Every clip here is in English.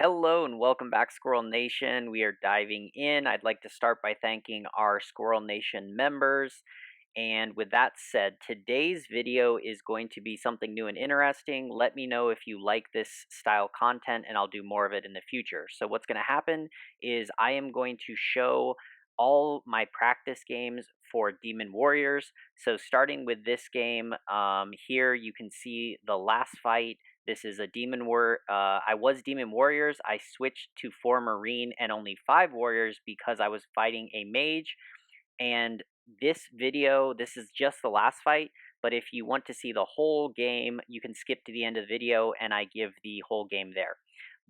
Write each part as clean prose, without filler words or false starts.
Hello and welcome back, Squirrel Nation. We are diving in. I'd like to start by thanking our Squirrel Nation members. And with that said, today's video is going to be something new and interesting. Let me know if you like this style content and I'll do more of it in the future. So what's going to happen is I am going to show all my practice games for Demon Warriors. So starting with this game, here you can see the last fight. This is a I was Demon Warriors. I switched to 4 Marine and only 5 Warriors because I was fighting a Mage. And this is just the last fight. But if you want to see the whole game, you can skip to the end of the video and I give the whole game there.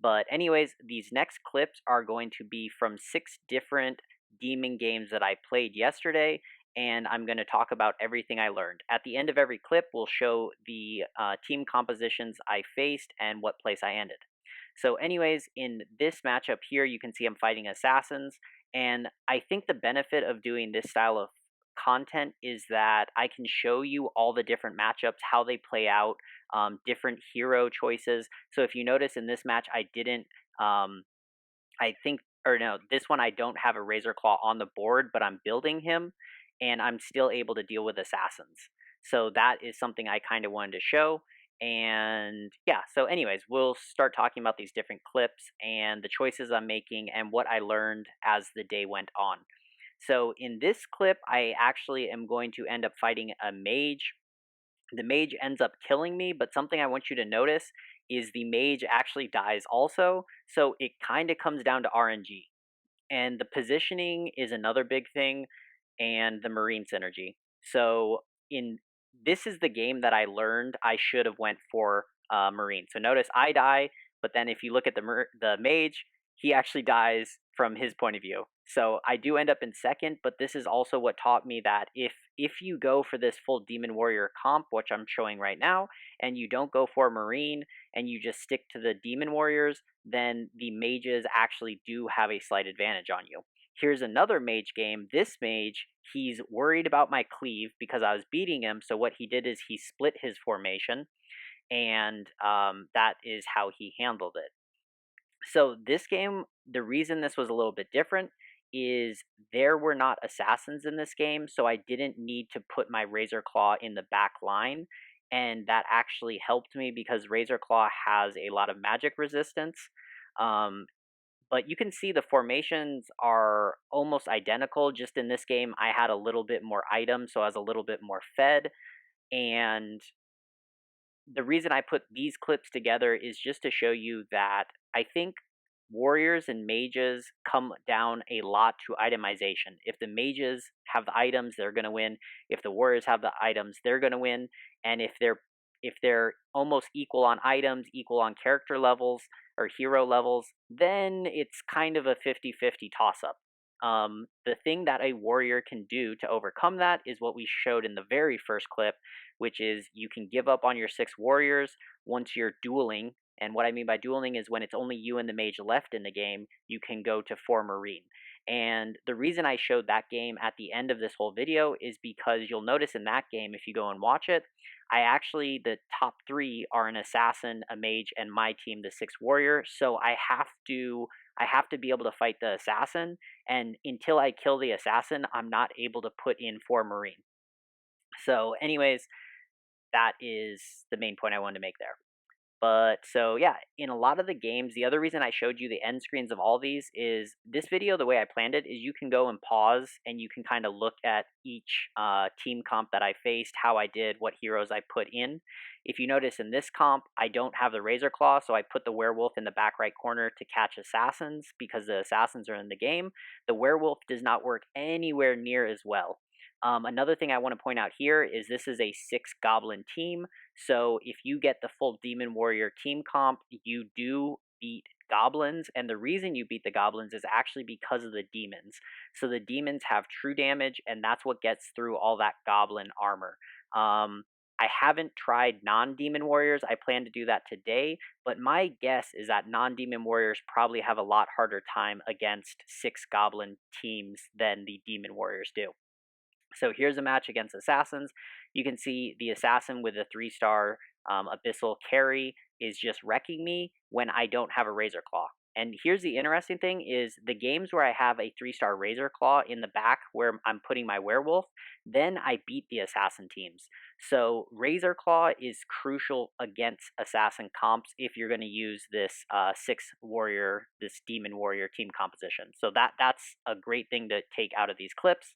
But anyways, these next clips are going to be from 6 different Demon games that I played yesterday, and I'm going to talk about everything I learned. At the end of every clip, we'll show the team compositions I faced and what place I ended. So anyways, in this matchup here, you can see I'm fighting assassins, and I think the benefit of doing this style of content is that I can show you all the different matchups, how they play out, different hero choices. So if you notice in this match, I didn't, I think, or no, this one I don't have a Razor Claw on the board, but I'm building him, and I'm still able to deal with assassins. So that is something I kind of wanted to show. And yeah, so anyways, we'll start talking about these different clips and the choices I'm making and what I learned as the day went on. So in this clip, I actually am going to end up fighting a mage. The mage ends up killing me, but something I want you to notice is the mage actually dies also. So it kind of comes down to RNG. And the positioning is another big thing, and the marine synergy. So in this is the game that I learned I should have went for marine. So notice I die, but then if you look at the mage, he actually dies from his point of view. So I do end up in second, but this is also what taught me that if you go for this full Demon Warrior comp, which I'm showing right now, and you don't go for Marine, and you just stick to the Demon Warriors, then the mages actually do have a slight advantage on you. Here's another mage game. This mage, he's worried about my cleave because I was beating him, so what he did is he split his formation, and that is how he handled it. So this game, the reason this was a little bit different is there were not assassins in this game, so I didn't need to put my Razor Claw in the back line, and that actually helped me because Razor Claw has a lot of magic resistance. But you can see the formations are almost identical. Just in this game, I had a little bit more items, so I was a little bit more fed. And the reason I put these clips together is just to show you that I think warriors and mages come down a lot to itemization. If the mages have the items, they're going to win. If the warriors have the items, they're going to win. And if they're almost equal on items, equal on character levels or hero levels, then it's kind of a 50-50 toss-up. The thing that a warrior can do to overcome that is what we showed in the very first clip, which is you can give up on your 6 warriors once you're dueling. And what I mean by dueling is when it's only you and the mage left in the game, you can go to 4 marine. And the reason I showed that game at the end of this whole video is because you'll notice in that game, if you go and watch it, the top 3 are an assassin, a mage, and my team, the 6 warrior. So I have to be able to fight the assassin, and until I kill the assassin, I'm not able to put in 4 marine. So anyways, that is the main point I wanted to make there. But so yeah, in a lot of the games, the other reason I showed you the end screens of all these is this video, the way I planned it, is you can go and pause and you can kind of look at each team comp that I faced, how I did, what heroes I put in. If you notice in this comp, I don't have the Razor Claw, so I put the werewolf in the back right corner to catch assassins because the assassins are in the game. The werewolf does not work anywhere near as well. Another thing I want to point out here is this is a 6 goblin team. So if you get the full Demon Warrior team comp, you do beat goblins. And the reason you beat the goblins is actually because of the demons. So the demons have true damage, and that's what gets through all that goblin armor. I haven't tried non-demon warriors. I plan to do that today. But my guess is that non-demon warriors probably have a lot harder time against 6 goblin teams than the demon warriors do. So here's a match against assassins. You can see the assassin with a 3-star abyssal carry is just wrecking me when I don't have a Razor Claw. And here's the interesting thing is the games where I have a 3-star Razor Claw in the back where I'm putting my werewolf, then I beat the assassin teams. So Razor Claw is crucial against assassin comps if you're going to use this 6 warrior, this demon warrior team composition. So that's a great thing to take out of these clips.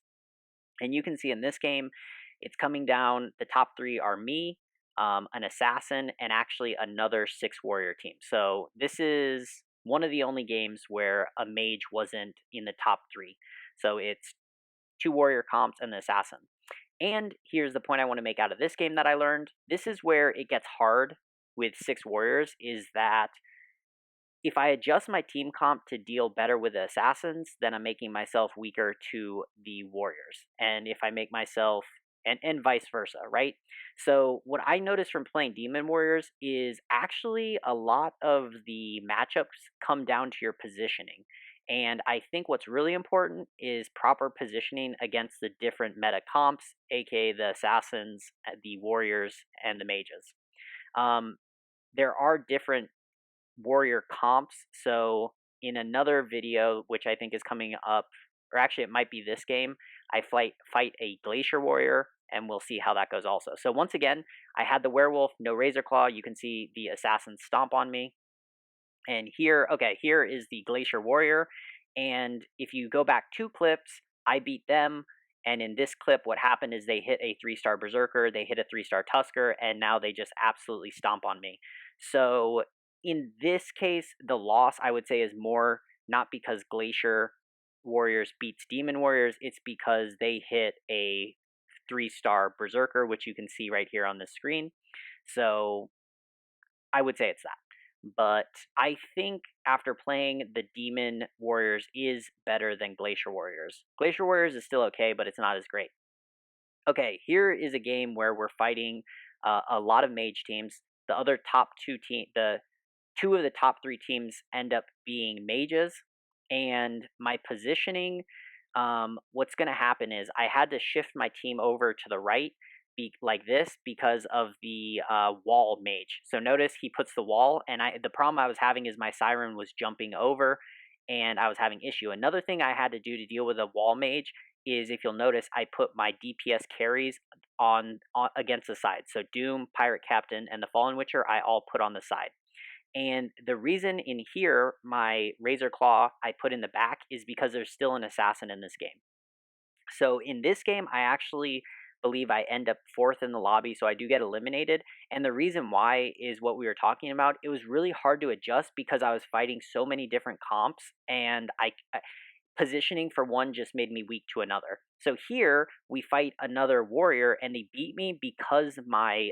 And you can see in this game, it's coming down. The top 3 are me, an assassin, and actually another 6 warrior team. So this is one of the only games where a mage wasn't in the top 3. So it's 2 warrior comps and the assassin. And here's the point I want to make out of this game that I learned. This is where it gets hard with 6 warriors, is that if I adjust my team comp to deal better with the assassins, then I'm making myself weaker to the warriors. And if I make myself, and vice versa, right? So what I noticed from playing demon warriors is actually a lot of the matchups come down to your positioning. And I think what's really important is proper positioning against the different meta comps, aka the assassins, the warriors, and the mages. There are different warrior comps. So in another video, which I think is coming up, or actually it might be this game, I fight a glacier warrior, and we'll see how that goes also. So once again, I had the werewolf, no razor claw. You can see the assassin stomp on me. And here, okay, here is the glacier warrior. And if you go back 2 clips, I beat them. And in this clip, what happened is they hit a 3-star berserker, they hit a 3-star tusker, and now they just absolutely stomp on me. So in this case, the loss I would say is more not because glacier warriors beats demon warriors, it's because they hit a 3-star berserker, which you can see right here on the screen. So I would say it's that. But I think after playing, the demon warriors is better than glacier warriors. Glacier warriors is still okay, but it's not as great. Okay, here is a game where we're fighting a lot of mage teams. The other top 2 the 2 of the top 3 teams end up being mages, and my positioning, what's going to happen is I had to shift my team over to the right like this because of the wall mage. So notice he puts the wall, and the problem I was having is my siren was jumping over, and I was having issue. Another thing I had to do to deal with a wall mage is, if you'll notice, I put my DPS carries on against the side. So Doom, Pirate Captain, and the Fallen Witcher I all put on the side. And the reason in here my Razor Claw I put in the back is because there's still an assassin in this game. So in this game, I actually believe I end up 4th in the lobby, so I do get eliminated. And the reason why is what we were talking about. It was really hard to adjust because I was fighting so many different comps, and positioning for one just made me weak to another. So here we fight another warrior, and they beat me because my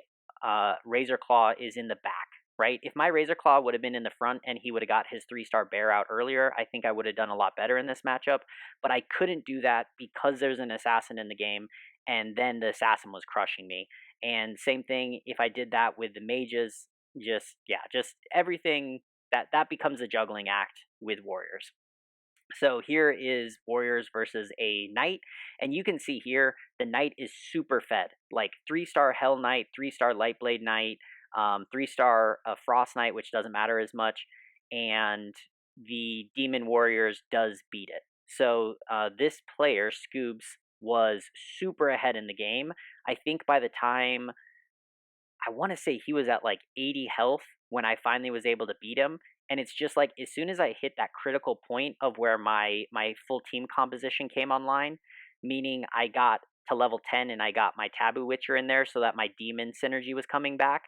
Razor Claw is in the back. Right? If my Razor Claw would have been in the front and he would have got his 3-star bear out earlier, I think I would have done a lot better in this matchup. But I couldn't do that because there's an assassin in the game, and then the assassin was crushing me. And same thing if I did that with the mages, just everything that becomes a juggling act with warriors. So here is warriors versus a knight, and you can see here the knight is super fed, like 3-star hell knight, 3-star light blade knight, 3-star Frost Knight, which doesn't matter as much, and the Demon Warriors does beat it. So this player, Scoobs, was super ahead in the game. I think by the time, I want to say he was at like 80 health when I finally was able to beat him. And it's just like, as soon as I hit that critical point of where my full team composition came online, meaning I got to level 10 and I got my Taboo Witcher in there so that my demon synergy was coming back,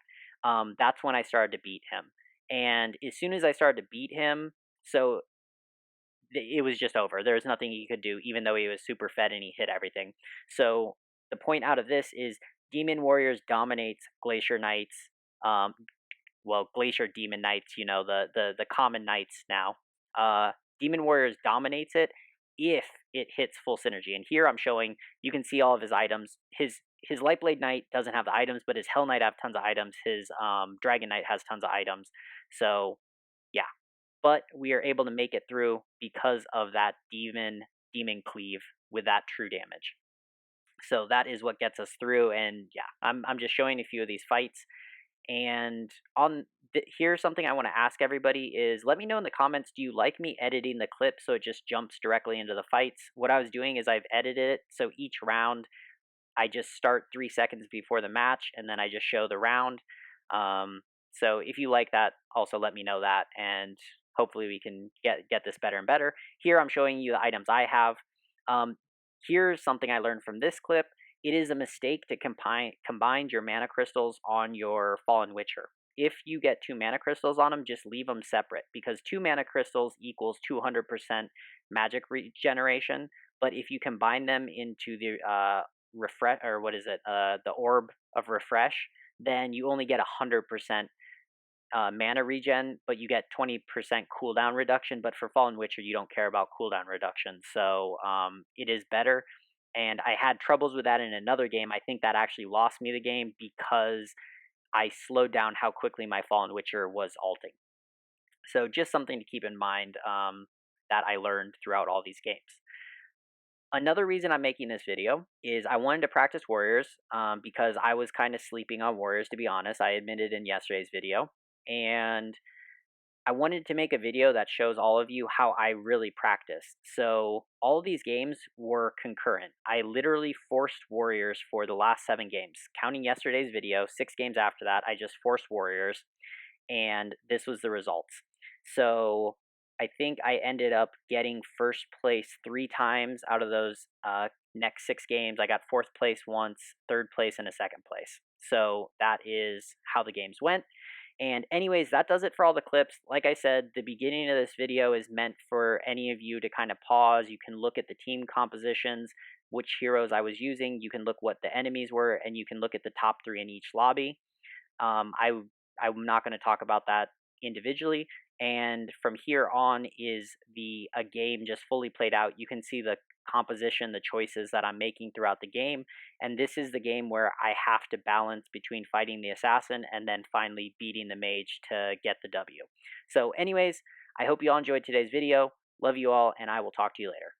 that's when I started to beat him. And as soon as I started to beat him, so it was just over. There was nothing he could do, even though he was super fed and he hit everything. So the point out of this is Demon Warriors dominates Glacier Knights, Glacier Demon Knights, the common knights now. Demon Warriors dominates it if it hits full synergy. And here I'm showing, you can see all of his items. His Lightblade Knight doesn't have the items, but his Hell Knight have tons of items. His Dragon Knight has tons of items. So, yeah. But we are able to make it through because of that Demon Cleave with that true damage. So that is what gets us through. And yeah, I'm just showing a few of these fights. And on here's something I want to ask everybody is let me know in the comments, do you like me editing the clip so it just jumps directly into the fights? What I was doing is I've edited it so each round I just start 3 seconds before the match and then I just show the round. So if you like that, also let me know that, and hopefully we can get this better and better. Here I'm showing you the items I have. Here's something I learned from this clip. It is a mistake to combine your mana crystals on your Fallen Witcher. If you get 2 mana crystals on them, just leave them separate, because 2 mana crystals equals 200% magic regeneration. But if you combine them into the refresh, or what is it, the orb of refresh, then you only get 100% mana regen, but you get 20% cooldown reduction. But for Fallen Witcher, you don't care about cooldown reduction, so it is better. And I had troubles with that in another game. I think that actually lost me the game because I slowed down how quickly my Fallen Witcher was ulting. So just something to keep in mind that I learned throughout all these games. Another reason I'm making this video is I wanted to practice Warriors because I was kind of sleeping on Warriors, to be honest. I admitted in yesterday's video. And I wanted to make a video that shows all of you how I really practiced. So all of these games were concurrent. I literally forced Warriors for the last 7 games. Counting yesterday's video, 6 games after that, I just forced Warriors, and this was the results. So I think I ended up getting first place 3 times out of those next 6 games. I got 4th place once, 3rd place, and a 2nd place. So that is how the games went. And anyways, that does it for all the clips. Like I said, the beginning of this video is meant for any of you to kind of pause. You can look at the team compositions, which heroes I was using. You can look what the enemies were, and you can look at the top 3 in each lobby. I'm not going to talk about that individually. And from here on is a game just fully played out. You can see the composition, the choices that I'm making throughout the game. And this is the game where I have to balance between fighting the assassin and then finally beating the mage to get the W. So anyways, I hope you all enjoyed today's video. Love you all, and I will talk to you later.